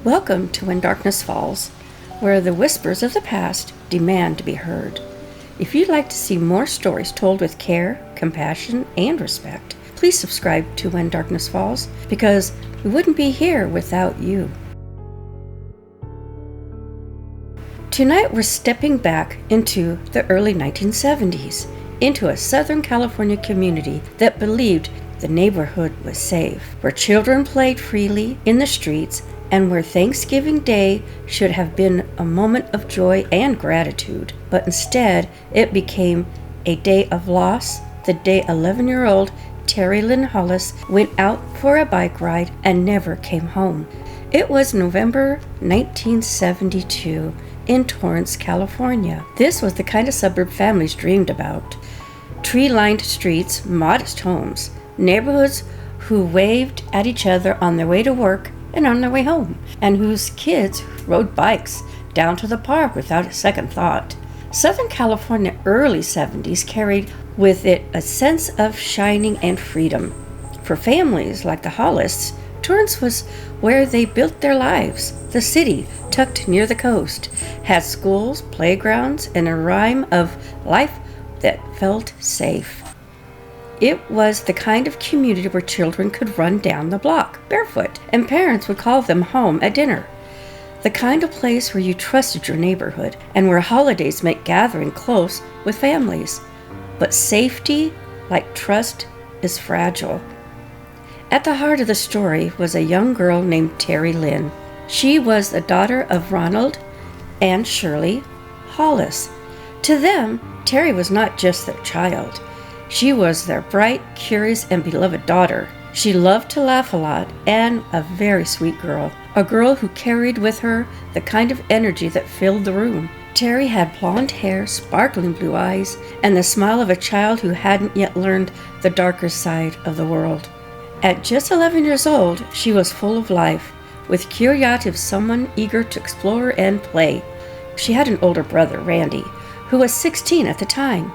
Welcome to When Darkness Falls, where the whispers of the past demand to be heard. If you'd like to see more stories told with care, compassion, and respect, please subscribe to When Darkness Falls, because we wouldn't be here without you. Tonight we're stepping back into the early 1970s, into a Southern California community that believed the neighborhood was safe, where children played freely in the streets, and where Thanksgiving Day should have been a moment of joy and gratitude, but instead it became a day of loss, the day 11-year-old Terri Lynn Hollis went out for a bike ride and never came home. It was November 1972 in Torrance, California. This was the kind of suburb families dreamed about. Tree-lined streets, modest homes, neighborhoods who waved at each other on their way to work and on their way home, and whose kids rode bikes down to the park without a second thought. Southern California early 70s carried with it a sense of shining and freedom. For families like the Hollis, Torrance was where they built their lives. The city, tucked near the coast, had schools, playgrounds, and a rhyme of life that felt safe. It was the kind of community where children could run down the block barefoot, and parents would call them home at dinner. The kind of place where you trusted your neighborhood, and where holidays meant gathering close with families. But safety, like trust, is fragile. At the heart of the story was a young girl named Terri Lynn. She was the daughter of Ronald and Shirley Hollis. To them, Terri was not just their child. She was their bright, curious, and beloved daughter. She loved to laugh a lot, and a very sweet girl. A girl who carried with her the kind of energy that filled the room. Terri had blonde hair, sparkling blue eyes, and the smile of a child who hadn't yet learned the darker side of the world. At just 11 years old, she was full of life, with curiosity of someone eager to explore and play. She had an older brother, Randy, who was 16 at the time.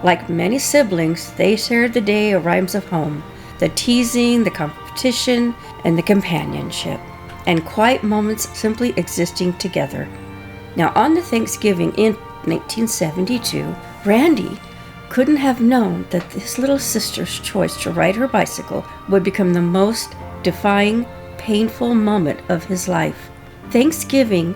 Like many siblings, they shared the day of rhymes of home, the teasing, the competition, and the companionship, and quiet moments simply existing together. Now, on the Thanksgiving in 1972, Randy couldn't have known that his little sister's choice to ride her bicycle would become the most defining, painful moment of his life. Thanksgiving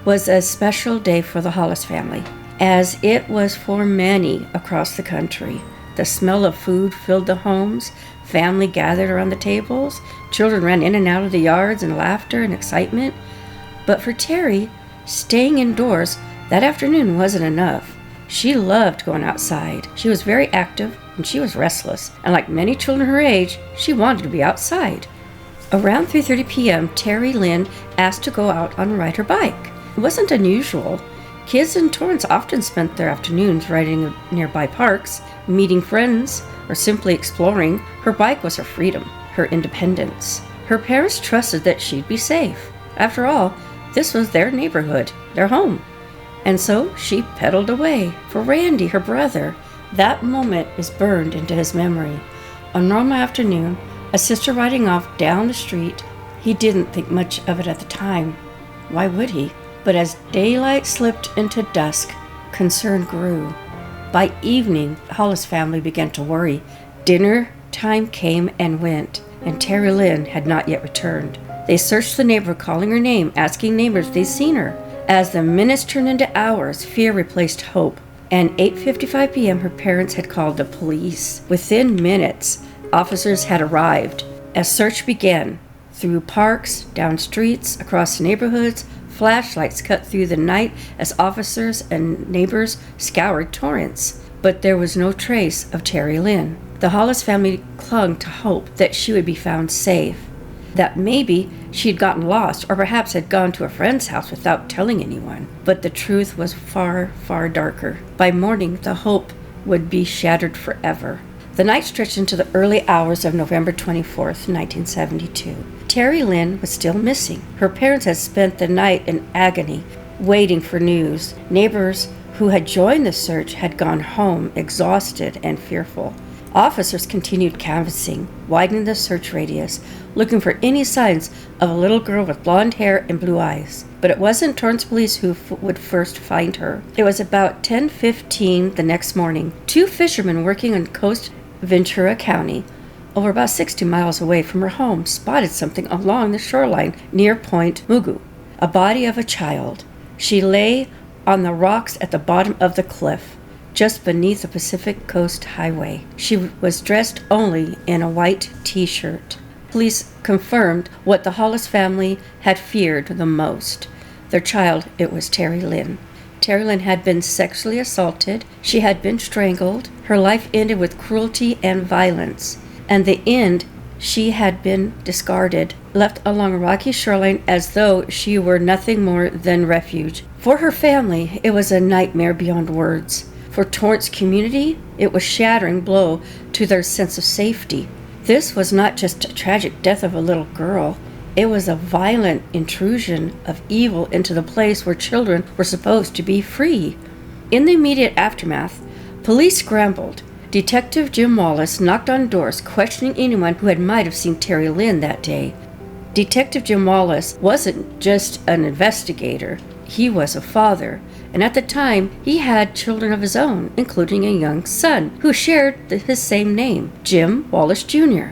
was a special day for the Hollis family, as it was for many across the country. The smell of food filled the homes, family gathered around the tables, children ran in and out of the yards in laughter and excitement. But for Terri, staying indoors that afternoon wasn't enough. She loved going outside. She was very active and she was restless, and like many children her age, she wanted to be outside. Around 3:30 p.m., Terri Lynn asked to go out and ride her bike. It wasn't unusual. Kids in Torrance often spent their afternoons riding in nearby parks, meeting friends, or simply exploring. Her bike was her freedom, her independence. Her parents trusted that she'd be safe. After all, this was their neighborhood, their home. And so she pedaled away. For Randy, her brother, that moment is burned into his memory. A normal afternoon, a sister riding off down the street. He didn't think much of it at the time. Why would he? But as daylight slipped into dusk, concern grew. By evening, the Hollis family began to worry. Dinner time came and went, and Terri Lynn had not yet returned. They searched the neighborhood, calling her name, asking neighbors if they'd seen her. As the minutes turned into hours, fear replaced hope. And 8:55 p.m., her parents had called the police. Within minutes, officers had arrived. A search began. Through parks, down streets, across neighborhoods, flashlights cut through the night as officers and neighbors scoured Torrance. But there was no trace of Terri Lynn. The Hollis family clung to hope that she would be found safe, that maybe she'd gotten lost, or perhaps had gone to a friend's house without telling anyone. But the truth was far, far darker. By morning, the hope would be shattered forever. The night stretched into the early hours of November 24th, 1972. Terri Lynn was still missing. Her parents had spent the night in agony, waiting for news. Neighbors who had joined the search had gone home, exhausted and fearful. Officers continued canvassing, widening the search radius, looking for any signs of a little girl with blonde hair and blue eyes. But it wasn't Torrance police who would first find her. It was about 10:15 the next morning. Two fishermen working in Coast Ventura County, over about 60 miles away from her home, spotted something along the shoreline near Point Mugu, a body of a child. She lay on the rocks at the bottom of the cliff, just beneath the Pacific Coast Highway. She was dressed only in a white t-shirt. Police confirmed what the Hollis family had feared the most. Their child, it was Terri Lynn. Terri Lynn had been sexually assaulted. She had been strangled. Her life ended with cruelty and violence. And the end, she had been discarded, left along a rocky shoreline as though she were nothing more than refuge. For her family, it was a nightmare beyond words. For Torrance community, it was a shattering blow to their sense of safety. This was not just a tragic death of a little girl. It was a violent intrusion of evil into the place where children were supposed to be free. In the immediate aftermath, police scrambled. Detective Jim Wallace knocked on doors, questioning anyone who might have seen Terri Lynn that day. Detective Jim Wallace wasn't just an investigator. He was a father, and at the time, he had children of his own, including a young son who shared his same name, Jim Wallace Jr.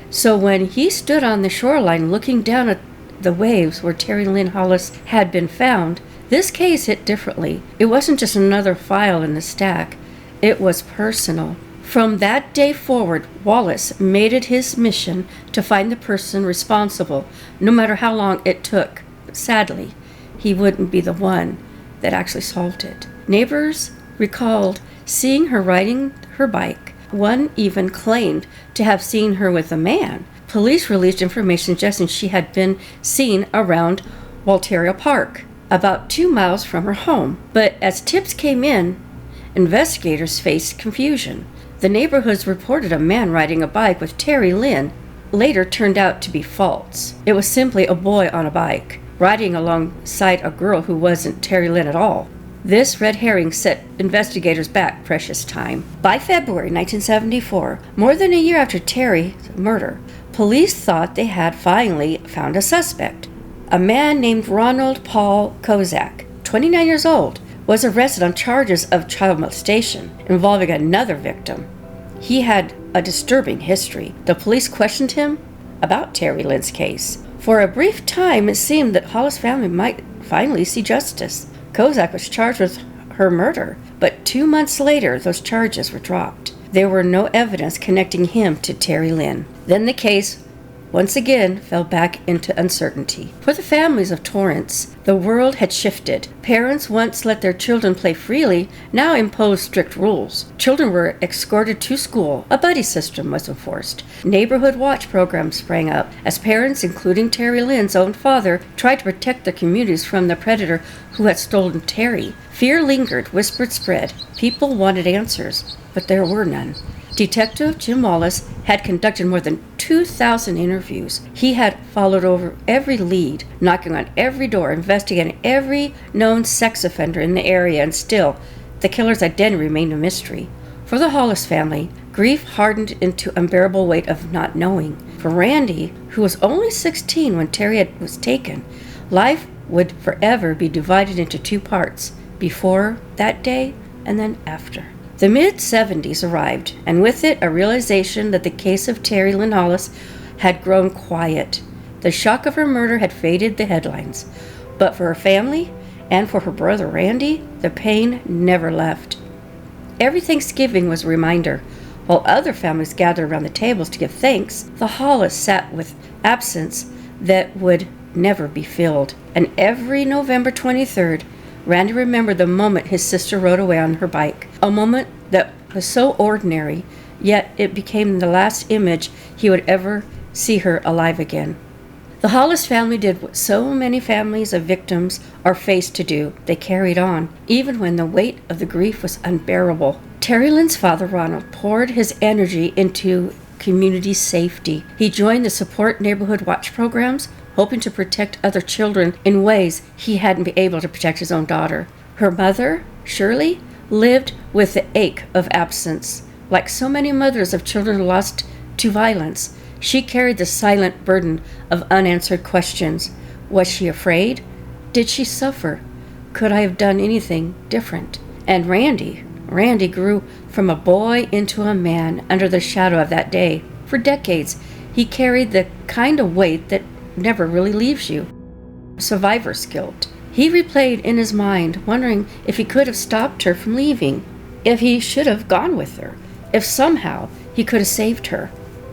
So when he stood on the shoreline looking down at the waves where Terri Lynn Hollis had been found, this case hit differently. It wasn't just another file in the stack. It was personal. From that day forward, Wallace made it his mission to find the person responsible, no matter how long it took. But sadly, he wouldn't be the one that actually solved it. Neighbors recalled seeing her riding her bike. One even claimed to have seen her with a man. Police released information suggesting she had been seen around Walteria Park, about 2 miles from her home. But as tips came in, investigators faced confusion. The neighborhoods reported a man riding a bike with Terri Lynn. Later turned out to be false. It was simply a boy on a bike, riding alongside a girl who wasn't Terri Lynn at all. This red herring set investigators back precious time. By February 1974, more than a year after Terry's murder, police thought they had finally found a suspect. A man named Ronald Paul Kozak, 29 years old, was arrested on charges of child molestation involving another victim. He had a disturbing history. The police questioned him about Terri Lynn's case. For a brief time, it seemed that Hollis' family might finally see justice. Kozak was charged with her murder, but 2 months later, those charges were dropped. There were no evidence connecting him to Terri Lynn. Then the case once again fell back into uncertainty. For the families of Torrance, the world had shifted. Parents once let their children play freely, now imposed strict rules. Children were escorted to school. A buddy system was enforced. Neighborhood watch programs sprang up as parents, including Terri Lynn's own father, tried to protect their communities from the predator who had stolen Terri. Fear lingered, whispers spread. People wanted answers, but there were none. Detective Jim Wallace had conducted more than 2,000 interviews. He had followed over every lead, knocking on every door, investigating every known sex offender in the area, and still, the killer's identity remained a mystery. For the Hollis family, grief hardened into unbearable weight of not knowing. For Randy, who was only 16 when Terri was taken, life would forever be divided into two parts, before that day and then after. The mid-70s arrived, and with it a realization that the case of Terri Lynn Hollis had grown quiet. The shock of her murder had faded the headlines, but for her family and for her brother Randy, the pain never left. Every Thanksgiving was a reminder. While other families gathered around the tables to give thanks, the Hollis sat with absence that would never be filled. And every November 23rd, Randy remembered the moment his sister rode away on her bike, a moment that was so ordinary, yet it became the last image he would ever see her alive again. The Hollis family did what so many families of victims are faced to do. They carried on, even when the weight of the grief was unbearable. Terri Lynn's father, Ronald, poured his energy into community safety. He joined the support neighborhood watch programs, hoping to protect other children in ways he hadn't been able to protect his own daughter. Her mother, Shirley, lived with the ache of absence. Like so many mothers of children lost to violence, she carried the silent burden of unanswered questions. Was she afraid? Did she suffer? Could I have done anything different? And Randy grew from a boy into a man under the shadow of that day. For decades, he carried the kind of weight that never really leaves you. Survivor's guilt. He replayed in his mind, wondering if he could have stopped her from leaving, if he should have gone with her, if somehow he could have saved her.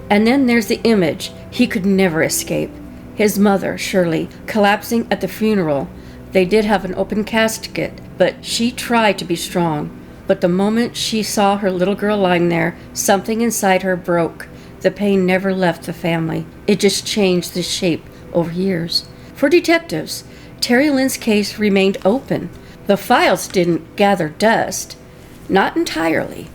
And then there's the image he could never escape. His mother, Shirley, collapsing at the funeral. They did have an open casket, but she tried to be strong. But the moment she saw her little girl lying there, something inside her broke. The pain never left the family. It just changed the shape over years. For detectives, Terri Lynn's case remained open. The files didn't gather dust. Not entirely.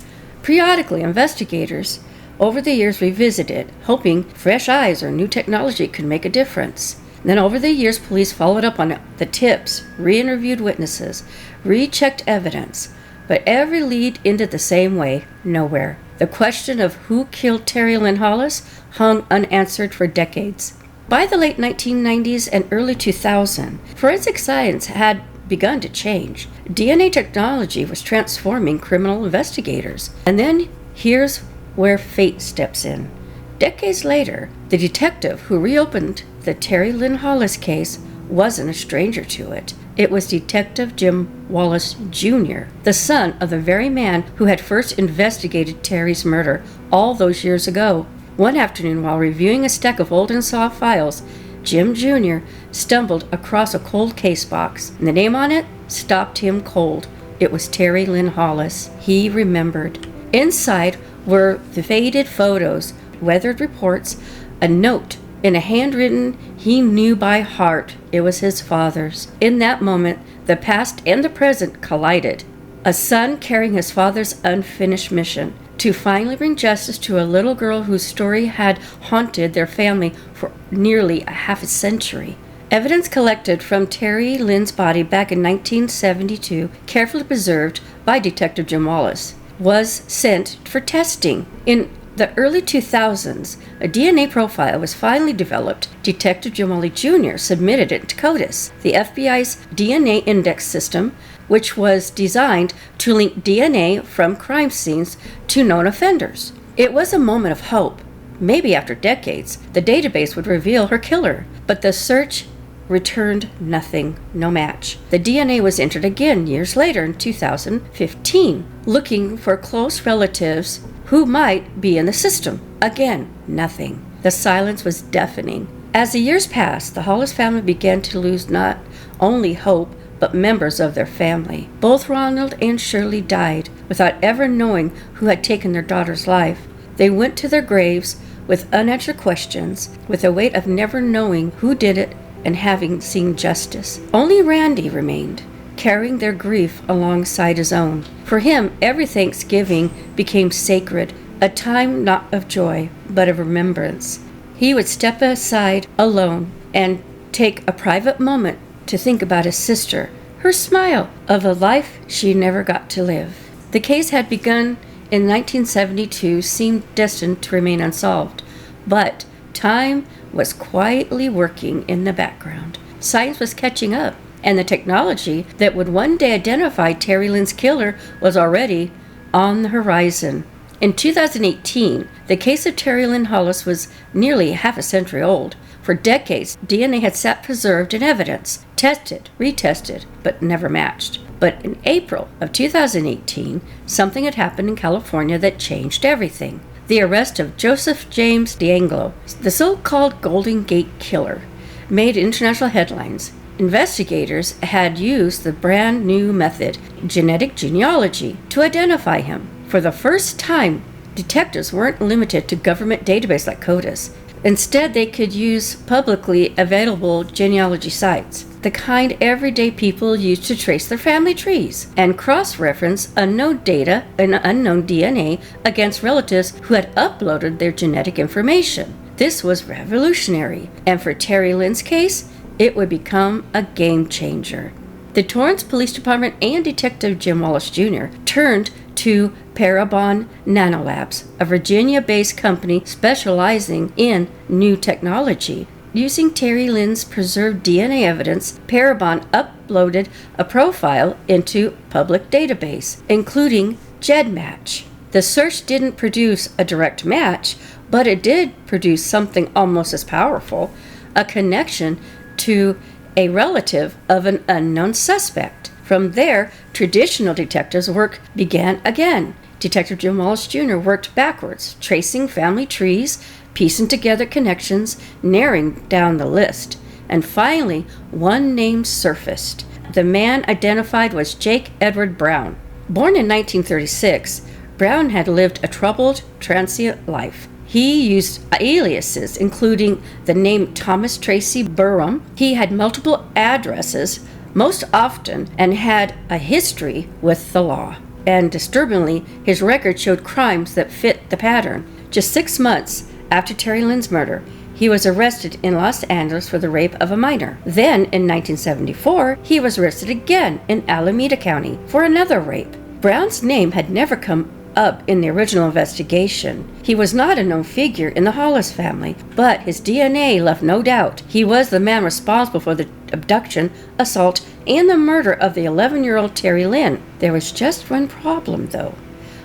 Periodically, investigators over the years revisited it, hoping fresh eyes or new technology could make a difference. Then over the years, police followed up on the tips, re-interviewed witnesses, rechecked evidence. But every lead ended the same way, nowhere. The question of who killed Terri Lynn Hollis hung unanswered for decades. By the late 1990s and early 2000s, forensic science had begun to change. DNA technology was transforming criminal investigators. And then here's where fate steps in. Decades later, the detective who reopened the Terri Lynn Hollis case wasn't a stranger to it. It was Detective Jim Wallace Jr., the son of the very man who had first investigated Terri's murder all those years ago. One afternoon, while reviewing a stack of old Unsolved files, Jim Jr. stumbled across a cold case box, and the name on it stopped him cold. It was Terri Lynn Hollis. He remembered. Inside were the faded photos, weathered reports, a note in a handwritten he knew by heart. It was his father's. In that moment, the past and the present collided. A son carrying his father's unfinished mission to finally bring justice to a little girl whose story had haunted their family for nearly a half a century. Evidence collected from Terri Lynn's body back in 1972, carefully preserved by Detective Jim Wallace, was sent for testing. In the early 2000s, a DNA profile was finally developed. Detective Jim Wallace Jr. submitted it to CODIS, the FBI's DNA index system, which was designed to link DNA from crime scenes to known offenders. It was a moment of hope. Maybe after decades, the database would reveal her killer, but the search returned nothing, no match. The DNA was entered again years later in 2015, looking for close relatives who might be in the system. Again, nothing. The silence was deafening. As the years passed, the Hollis family began to lose not only hope, but members of their family. Both Ronald and Shirley died without ever knowing who had taken their daughter's life. They went to their graves with unanswered questions, with the weight of never knowing who did it and having seen justice. Only Randy remained, carrying their grief alongside his own. For him, every Thanksgiving became sacred, a time not of joy, but of remembrance. He would step aside alone and take a private moment to think about his sister, her smile of a life she never got to live. The case had begun in 1972, seemed destined to remain unsolved, but time was quietly working in the background. Science was catching up, and the technology that would one day identify Terri Lynn's killer was already on the horizon. In 2018, the case of Terri Lynn Hollis was nearly half a century old. For decades, DNA had sat preserved in evidence, tested, retested, but never matched. But in April of 2018, something had happened in California that changed everything. The arrest of Joseph James D'Angelo, the so-called Golden Gate Killer, made international headlines. Investigators had used the brand new method, genetic genealogy, to identify him. For the first time, detectives weren't limited to government databases like CODIS. Instead, they could use publicly available genealogy sites, the kind everyday people use to trace their family trees, and cross-reference unknown data and unknown DNA against relatives who had uploaded their genetic information. This was revolutionary, and for Terri Lynn's case, it would become a game changer. The Torrance Police Department and Detective Jim Wallace Jr. turned to Parabon Nanolabs, a Virginia-based company specializing in new technology. Using Terri Lynn's preserved DNA evidence, Parabon uploaded a profile into public database, including GEDmatch. The search didn't produce a direct match, but it did produce something almost as powerful, a connection to a relative of an unknown suspect. From there, traditional detectives' work began again. Detective Jim Wallace Jr. worked backwards, tracing family trees, piecing together connections, narrowing down the list. And finally, one name surfaced. The man identified was Jake Edward Brown. Born in 1936, Brown had lived a troubled, transient life. He used aliases, including the name Thomas Tracy Burham. He had multiple addresses, most often, and had a history with the law. And disturbingly, his record showed crimes that fit the pattern. Just 6 months after Terri Lynn's murder, he was arrested in Los Angeles for the rape of a minor. Then, in 1974, he was arrested again in Alameda County for another rape. Brown's name had never come up in the original investigation. He was not a known figure in the Hollis family, but his DNA left no doubt he was the man responsible for the abduction, assault, and the murder of the 11-year-old Terri Lynn. There was just one problem, though.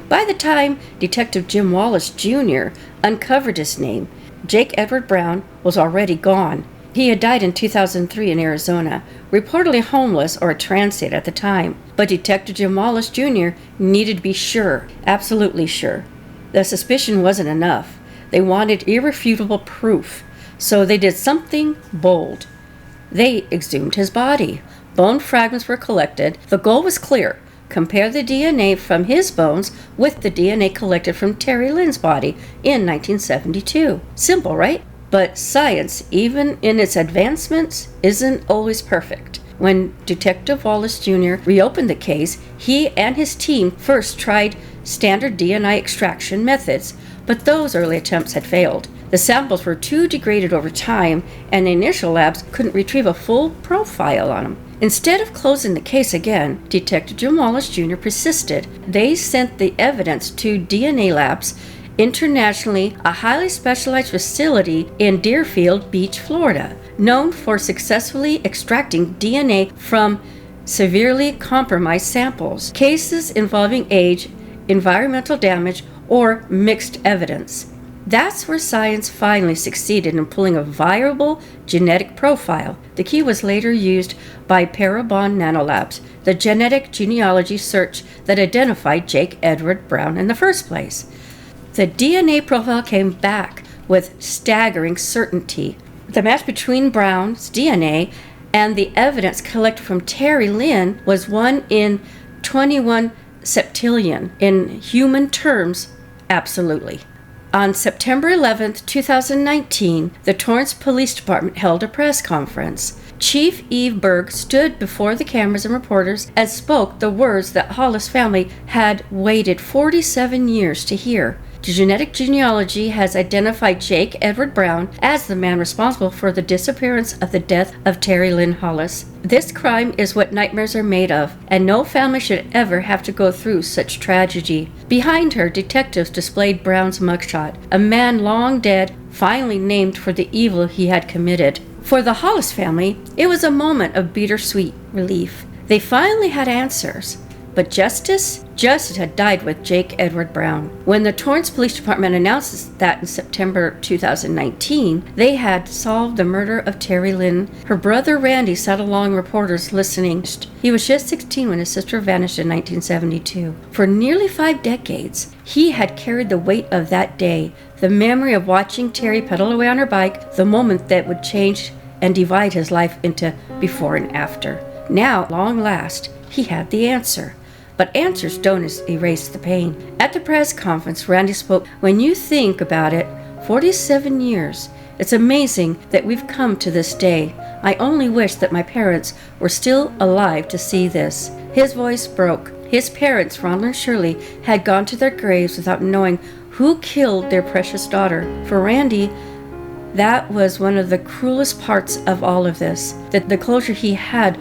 By the time Detective Jim Wallace Jr. uncovered his name, Jake Edward Brown was already gone. He had died in 2003 in Arizona, reportedly homeless or a transit at the time. But Detective Jim Wallace Jr. needed to be sure, absolutely sure. The suspicion wasn't enough. They wanted irrefutable proof, so they did something bold. They exhumed his body. Bone fragments were collected. The goal was clear. Compare the DNA from his bones with the DNA collected from Terri Lynn's body in 1972. Simple, right? But science, even in its advancements, isn't always perfect. When Detective Wallace Jr. reopened the case, he and his team first tried standard DNA extraction methods, but those early attempts had failed. The samples were too degraded over time, and the initial labs couldn't retrieve a full profile on them. Instead of closing the case again, Detective Jim Wallace Jr. persisted. They sent the evidence to DNA Labs Internationally, a highly specialized facility in Deerfield Beach, Florida, known for successfully extracting DNA from severely compromised samples, cases involving age, environmental damage, or mixed evidence. That's where science finally succeeded in pulling a viable genetic profile. The key was later used by Parabon Nanolabs, the genetic genealogy search that identified Jake Edward Brown in the first place. The DNA profile came back with staggering certainty. The match between Brown's DNA and the evidence collected from Terri Lynn was 1 in 21 septillion. In human terms, absolutely. On September 11, 2019, the Torrance Police Department held a press conference. Chief Eve Berg stood before the cameras and reporters and spoke the words that Hollis family had waited 47 years to hear. The genetic genealogy has identified Jake Edward Brown as the man responsible for the disappearance of the death of Terri Lynn Hollis. This crime is what nightmares are made of, and no family should ever have to go through such tragedy. Behind her, detectives displayed Brown's mugshot, a man long dead, finally named for the evil he had committed. For the Hollis family, it was a moment of bittersweet relief. They finally had answers. But justice had died with Jake Edward Brown. When the Torrance Police Department announced that in September 2019, they had solved the murder of Terri Lynn, her brother Randy sat along reporters listening. He was just 16 when his sister vanished in 1972. For nearly 5 decades, he had carried the weight of that day, the memory of watching Terri pedal away on her bike, the moment that would change and divide his life into before and after. Now, at long last, he had the answer. But answers don't erase the pain. At the press conference, Randy spoke, "When you think about it, 47 years. It's amazing that we've come to this day. I only wish that my parents were still alive to see this." His voice broke. His parents, Ronald and Shirley, had gone to their graves without knowing who killed their precious daughter. For Randy, that was one of the cruelest parts of all of this, that the closure he had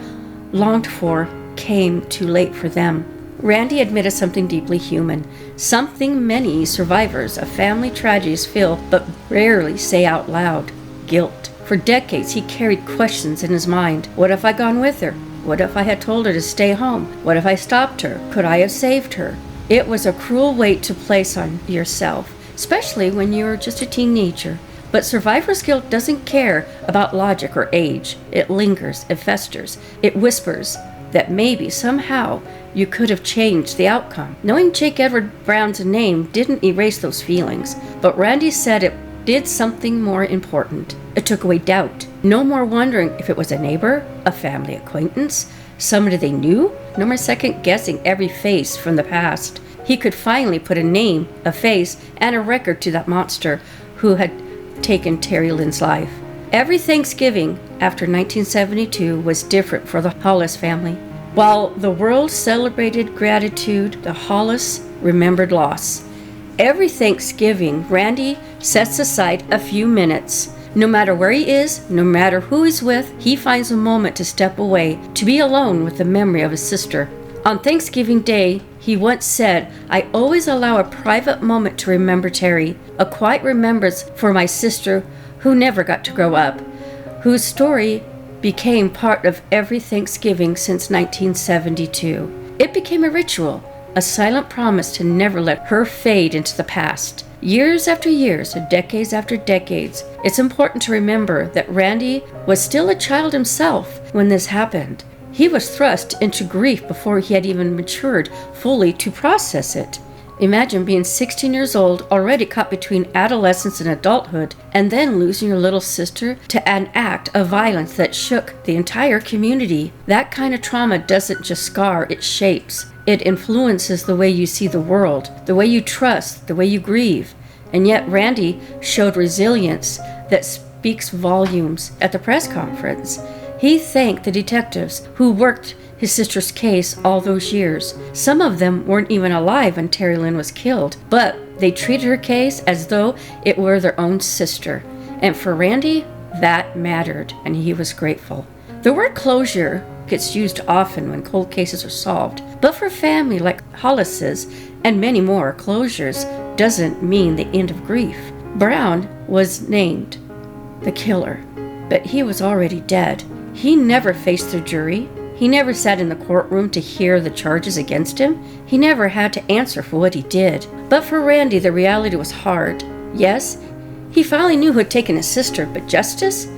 longed for came too late for them. Randy admitted something deeply human, something many survivors of family tragedies feel but rarely say out loud: guilt. For decades, he carried questions in his mind. What if I'd gone with her? What if I had told her to stay home? What if I stopped her? Could I have saved her? It was a cruel weight to place on yourself, especially when you were just a teenager. But survivor's guilt doesn't care about logic or age. It lingers, it festers, it whispers that maybe, somehow, you could have changed the outcome. Knowing Jake Edward Brown's name didn't erase those feelings, but Randy said it did something more important. It took away doubt. No more wondering if it was a neighbor, a family acquaintance, somebody they knew. No more second guessing every face from the past. He could finally put a name, a face, and a record to that monster who had taken Terri Lynn's life. Every Thanksgiving after 1972 was different for the Hollis family. While the world celebrated gratitude, the Hollis remembered loss. Every Thanksgiving, Randy sets aside a few minutes. No matter where he is, no matter who he's with, he finds a moment to step away, to be alone with the memory of his sister. On Thanksgiving Day, he once said, "I always allow a private moment to remember Terri, a quiet remembrance for my sister who never got to grow up, whose story became part of every Thanksgiving since 1972. It became a ritual, a silent promise to never let her fade into the past. Years after years, decades after decades, it's important to remember that Randy was still a child himself when this happened. He was thrust into grief before he had even matured fully to process it. Imagine being 16 years old, already caught between adolescence and adulthood, and then losing your little sister to an act of violence that shook the entire community. That kind of trauma doesn't just scar, it shapes. It influences the way you see the world, the way you trust, the way you grieve. And yet Randy showed resilience that speaks volumes at the press conference. He thanked the detectives who worked his sister's case all those years. Some of them weren't even alive when Terri Lynn was killed, but they treated her case as though it were their own sister. And for Randy, that mattered, and he was grateful. The word closure gets used often when cold cases are solved, but for a family like Hollis's and many more, closures doesn't mean the end of grief. Brown was named the killer, but he was already dead. He never faced the jury. He never sat in the courtroom to hear the charges against him. He never had to answer for what he did. But for Randy, the reality was hard. Yes, he finally knew who had taken his sister, but justice?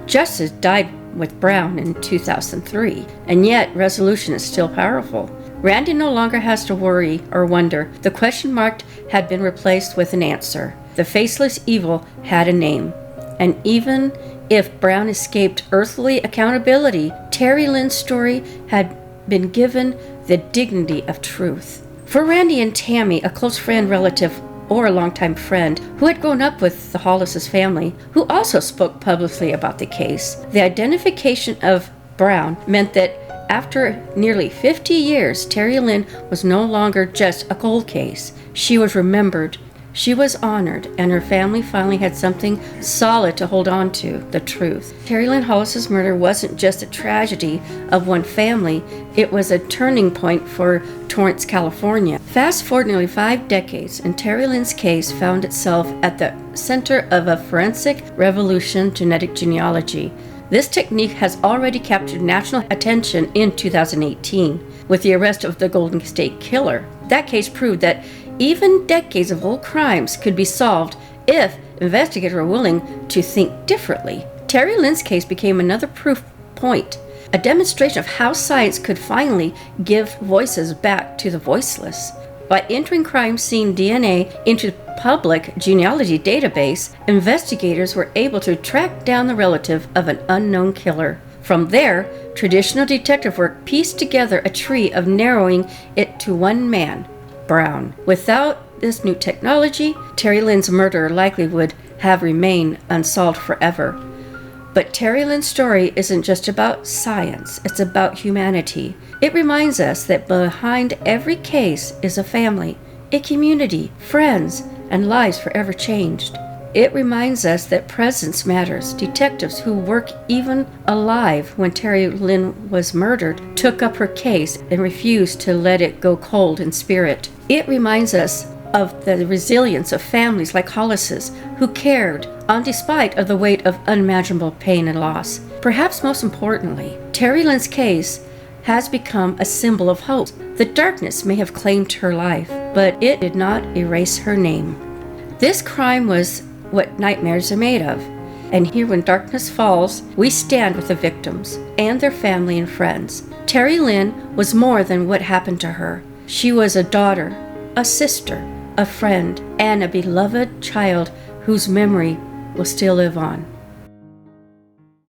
Justice died with Brown in 2003, and yet resolution is still powerful. Randy no longer has to worry or wonder. The question mark had been replaced with an answer. The faceless evil had a name. And even if Brown escaped earthly accountability, Terri Lynn's story had been given the dignity of truth. For Randy and Tammy, a close friend, relative, or a longtime friend who had grown up with the Hollis' family, who also spoke publicly about the case, the identification of Brown meant that after nearly 50 years, Terri Lynn was no longer just a cold case. She was remembered, she was honored, and her family finally had something solid to hold on to, the truth. Terri Lynn Hollis' murder wasn't just a tragedy of one family, it was a turning point for Torrance, California. Fast forward nearly 5 decades, and Terri Lynn's case found itself at the center of a forensic revolution, genetic genealogy. This technique has already captured national attention in 2018 with the arrest of the Golden State Killer. That case proved that even decades of old crimes could be solved if investigators were willing to think differently. Terri Lynn's case became another proof point, a demonstration of how science could finally give voices back to the voiceless. By entering crime scene DNA into the public genealogy database, investigators were able to track down the relative of an unknown killer. From there, traditional detective work pieced together a tree of narrowing it to one man, Brown. Without this new technology, Terri Lynn's murder likely would have remained unsolved forever. But Terri Lynn's story isn't just about science, it's about humanity. It reminds us that behind every case is a family, a community, friends, and lives forever changed. it reminds us that presence matters. Detectives who work even alive when Terri Lynn was murdered took up her case and refused to let it go cold in spirit. It reminds us of the resilience of families like Hollis's who cared on despite of the weight of unimaginable pain and loss. Perhaps most importantly, Terri Lynn's case has become a symbol of hope. The darkness may have claimed her life, but it did not erase her name. This crime was what nightmares are made of. And here, when darkness falls, we stand with the victims and their family and friends. Terri Lynn was more than what happened to her. She was a daughter, a sister, a friend, and a beloved child whose memory will still live on.